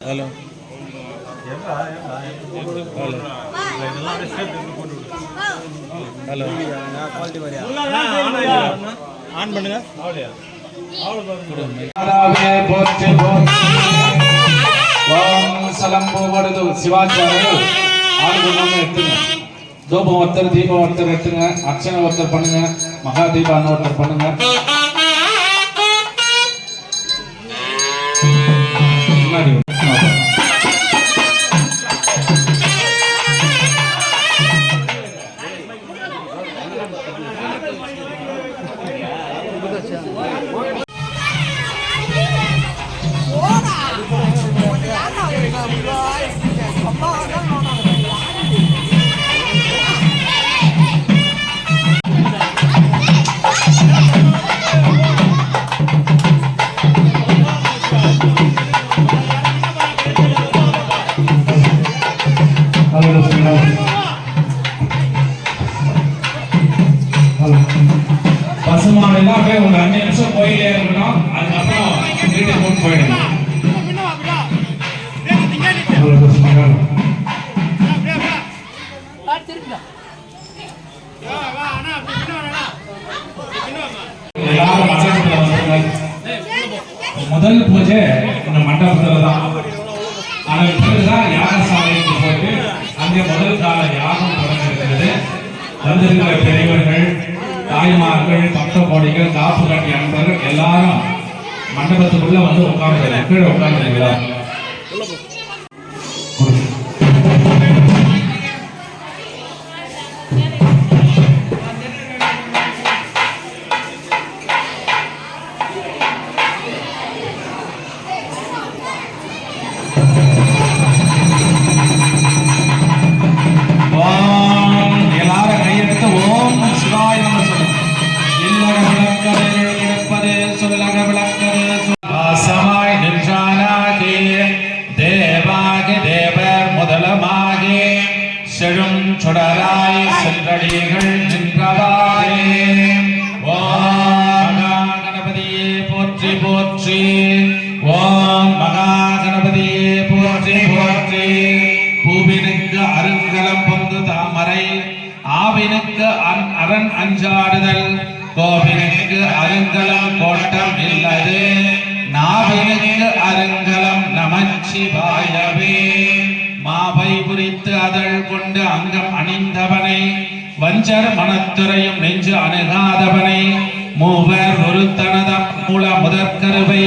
Hello hello on பண்ணுங்க. சலம்போடு சிவாச்சாரியர் ஆளுநர் எடுத்துங்க. தூபம் ஒருத்தர் தீபம் ஒருத்தர் எடுத்துங்க. அர்ச்சனை ஒருத்தர் பண்ணுங்க. மகா தீபான்னு ஒருத்தர் பண்ணுங்க. முன்னாடி பசுமாடுனா அப்படியே ஒரு 5 நிமிஷம் கோயிலே இருக்கணும். அதுக்கப்புறம் வீட்டுக்கு கூட்டு போயிடணும். எல்லாரும் மண்டபத்துல வந்துருங்க. முதல் பூஜை இந்த மண்டபத்துல தான். அதற்கு பிறகுதான் யாகசாலைக்கு போயிட்டு அங்கே முதல் கால யாகம் தொடங்கிருக்கிறது. வந்திருக்கிற பெரியவர்கள், தாய்மார்கள், பக்த கோடிகள், காப்பு கட்டி அன்பர்கள் எல்லாரும் மண்டபத்துக்குள்ள வந்து உட்கார்ந்து கீழே உட்கார்ந்துருக்கிறார். சுடராய் சென்றடிகள் நின்றவாறே. ஓம் மகா கணபதியே போற்றி போற்றி. ஓம் மகா கணபதியே போற்றி போற்றி. பூவினுக்கு அருங்கலம் பொங்கு தாமரை, ஆவினுக்கு அரண் அஞ்சாடுதல், கோவினுக்கு அருங்கலம் கோட்டம் இல்லது, நாவினுக்கு அருங்கலம் நமச்சிவாயவே. மாவை குறித்து அதழ் கொண்டு அங்கம் அணிந்தவனை, வஞ்சர் மனத்துறையும் நெஞ்சு அணுகாதவனை, மூவர் ஒரு தனதம் மூல முதற்கருவை